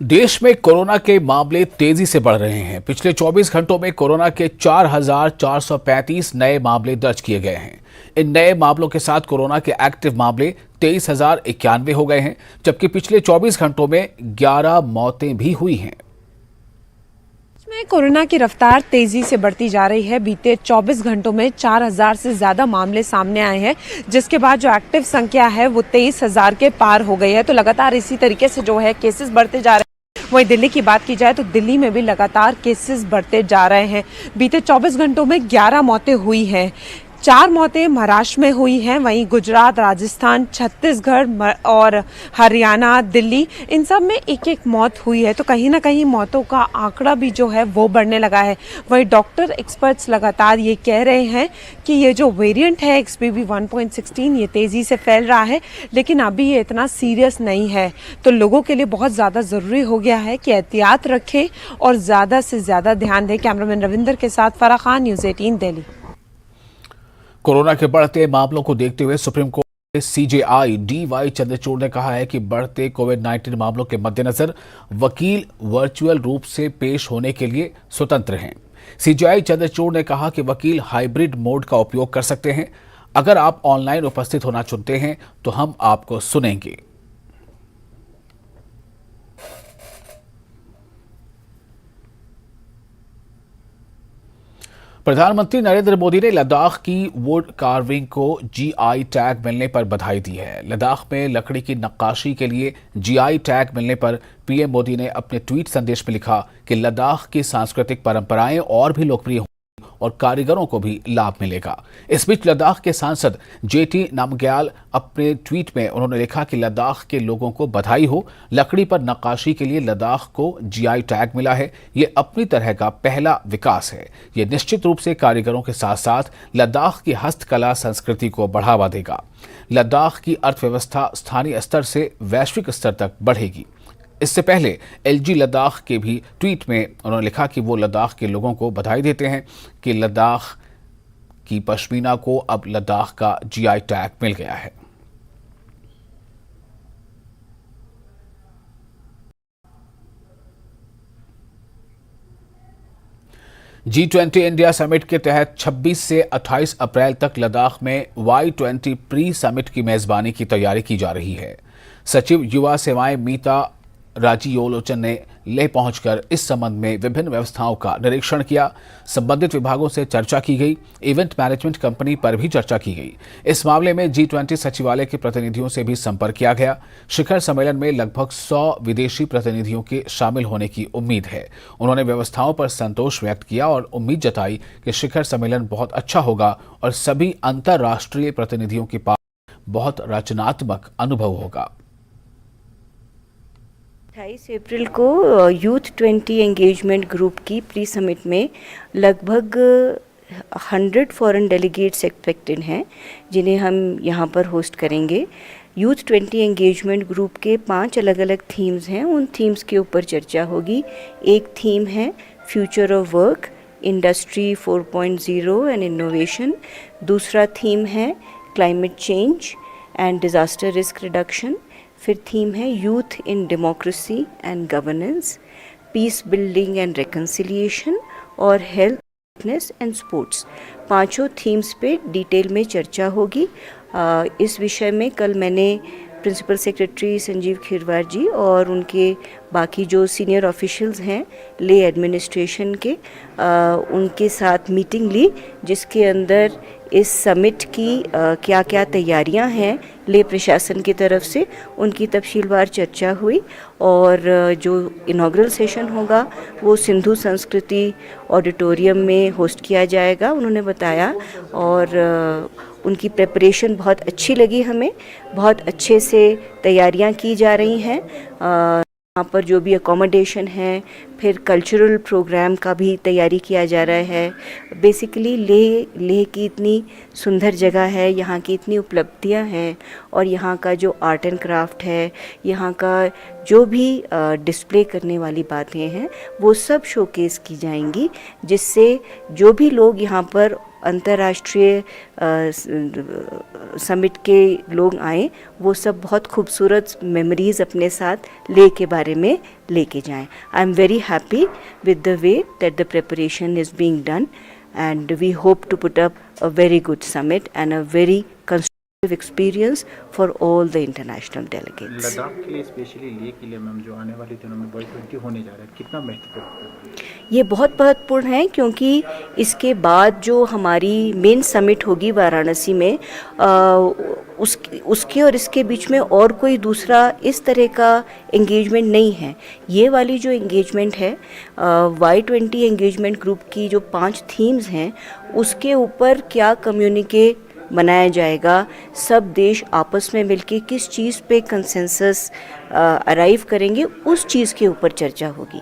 देश में कोरोना के मामले तेजी से बढ़ रहे हैं। पिछले 24 घंटों में कोरोना के 4,435 नए मामले दर्ज किए गए हैं। इन नए मामलों के साथ कोरोना के एक्टिव मामले 23,091 हो गए हैं, जबकि पिछले 24 घंटों में 11 मौतें भी हुई हैं। में कोरोना की रफ्तार तेजी से बढ़ती जा रही है। बीते 24 घंटों में 4,000 से ज्यादा मामले सामने आए हैं, जिसके बाद जो एक्टिव संख्या है वो 23,000 के पार हो गई है। तो लगातार इसी तरीके से जो है केसेस बढ़ते जा रहे हैं। वहीं दिल्ली की बात की जाए तो दिल्ली में भी लगातार केसेस बढ़ते जा रहे हैं। बीते 24 घंटों में 11 मौतें हुई हैं। 4 मौतें महाराष्ट्र में हुई हैं, वहीं गुजरात, राजस्थान, छत्तीसगढ़ और हरियाणा, दिल्ली, इन सब में एक एक मौत हुई है। तो कहीं ना कहीं मौतों का आंकड़ा भी जो है वो बढ़ने लगा है। वहीं डॉक्टर, एक्सपर्ट्स लगातार ये कह रहे हैं कि ये जो वेरिएंट है XBB 1.16 ये तेज़ी से फैल रहा है, लेकिन अभी ये इतना सीरियस नहीं है। तो लोगों के लिए बहुत ज़्यादा ज़रूरी हो गया है कि एहतियात रखें और ज़्यादा से ज़्यादा ध्यान दें। कैमरामैन रविंदर के साथ फराह खान, न्यूज़ 18 दिल्ली। कोरोना के बढ़ते मामलों को देखते हुए सुप्रीम कोर्ट के CJI DY चंद्रचूड़ ने कहा है कि बढ़ते कोविड-19 मामलों के मद्देनजर वकील वर्चुअल रूप से पेश होने के लिए स्वतंत्र हैं। CJI चंद्रचूड़ ने कहा कि वकील हाइब्रिड मोड का उपयोग कर सकते हैं। अगर आप ऑनलाइन उपस्थित होना चुनते हैं तो हम आपको सुनेंगे। प्रधानमंत्री नरेंद्र मोदी ने लद्दाख की वुड कार्विंग को GI टैग मिलने पर बधाई दी है। लद्दाख में लकड़ी की नक्काशी के लिए GI टैग मिलने पर PM मोदी ने अपने ट्वीट संदेश में लिखा कि लद्दाख की सांस्कृतिक परंपराएं और भी लोकप्रिय होंगी और कारीगरों को भी लाभ मिलेगा। इस बीच लद्दाख के सांसद JT नामग्याल अपने ट्वीट में उन्होंने लिखा कि लद्दाख के लोगों को बधाई हो, लकड़ी पर नक्काशी के लिए लद्दाख को GI टैग मिला है। ये अपनी तरह का पहला विकास है। ये निश्चित रूप से कारीगरों के साथ साथ लद्दाख की हस्तकला संस्कृति को बढ़ावा देगा। लद्दाख की अर्थव्यवस्था स्थानीय स्तर से वैश्विक स्तर तक बढ़ेगी। इससे पहले LG लद्दाख के भी ट्वीट में उन्होंने लिखा कि वो लद्दाख के लोगों को बधाई देते हैं कि लद्दाख की पश्मीना को अब लद्दाख का GI टैग मिल गया है। G20 इंडिया समिट के तहत 26 से 28 अप्रैल तक लद्दाख में Y20 प्री समिट की मेजबानी की तैयारी की जा रही है। सचिव युवा सेवाएं मीता राजीयोलोचन ने लेह पहुंचकर इस संबंध में विभिन्न व्यवस्थाओं का निरीक्षण किया। संबंधित विभागों से चर्चा की गई। इवेंट मैनेजमेंट कंपनी पर भी चर्चा की गई। इस मामले में G20 सचिवालय के प्रतिनिधियों से भी संपर्क किया गया। शिखर सम्मेलन में लगभग 100 विदेशी प्रतिनिधियों के शामिल होने की उम्मीद है। उन्होंने व्यवस्थाओं पर संतोष व्यक्त किया और उम्मीद जताई कि शिखर सम्मेलन बहुत अच्छा होगा और सभी अंतर्राष्ट्रीय प्रतिनिधियों के पास बहुत रचनात्मक अनुभव होगा। 28 अप्रैल को यूथ 20 एंगेजमेंट ग्रुप की प्री समिट में लगभग 100 फॉरेन डेलीगेट्स एक्सपेक्टेड हैं, जिन्हें हम यहाँ पर होस्ट करेंगे। यूथ 20 एंगेजमेंट ग्रुप के 5 अलग अलग थीम्स हैं। उन थीम्स के ऊपर चर्चा होगी। एक थीम है future of work, industry 4.0 and innovation. दूसरा थीम है climate change and disaster risk reduction. फिर थीम है youth in democracy and governance, peace building and reconciliation और हेल्थ, फिटनेस एंड स्पोर्ट्स। पांचों थीम्स पे डिटेल में चर्चा होगी। इस विषय में कल मैंने प्रिंसिपल सेक्रेटरी संजीव खीरवार जी और उनके बाकी जो सीनियर ऑफिशियल्स हैं ले एडमिनिस्ट्रेशन के, उनके साथ मीटिंग ली, जिसके अंदर इस समिट की क्या क्या तैयारियां हैं ले प्रशासन की तरफ से, उनकी तफसीलवार चर्चा हुई। और जो इनॉग्रल सेशन होगा वो सिंधु संस्कृति ऑडिटोरियम में होस्ट किया जाएगा, उन्होंने बताया। और उनकी प्रिपरेशन बहुत अच्छी लगी हमें, बहुत अच्छे से तैयारियां की जा रही हैं। यहाँ पर जो भी अकोमोडेशन है, फिर कल्चरल प्रोग्राम का भी तैयारी किया जा रहा है। बेसिकली लेह की इतनी सुंदर जगह है, यहाँ की इतनी उपलब्धियाँ हैं और यहाँ का जो आर्ट एंड क्राफ्ट है, यहाँ का जो भी डिस्प्ले करने वाली बातें हैं वो सब शोकेस की जाएंगी, जिससे जो भी लोग यहाँ पर अंतर्राष्ट्रीय समिट के लोग आए, वो सब बहुत खूबसूरत मेमोरीज अपने साथ के बारे में लेके जाएं। I am very happy with the way that the preparation is being done, and we hope to put up a very good summit and a very constructive experience for all the international delegates. Ladakh के लिए specially Leh के लिए ma'am जो आने वाले दिनों में Y20 होने जा रहा है, कितना महत्वपूर्ण है? ये बहुत महत्वपूर्ण है क्योंकि इसके बाद जो हमारी मेन समिट होगी वाराणसी में, उसके और इसके बीच में और कोई दूसरा इस तरह का एंगेजमेंट नहीं है। ये वाली जो एंगेजमेंट है, Y20 एंगेजमेंट ग्रुप की जो 5 थीम्स हैं, उसके ऊपर क्या कम्युनिके बनाया जाएगा, सब देश आपस में मिलके किस चीज़ पे कंसेंसस अराइव करेंगे, उस चीज़ के ऊपर चर्चा होगी।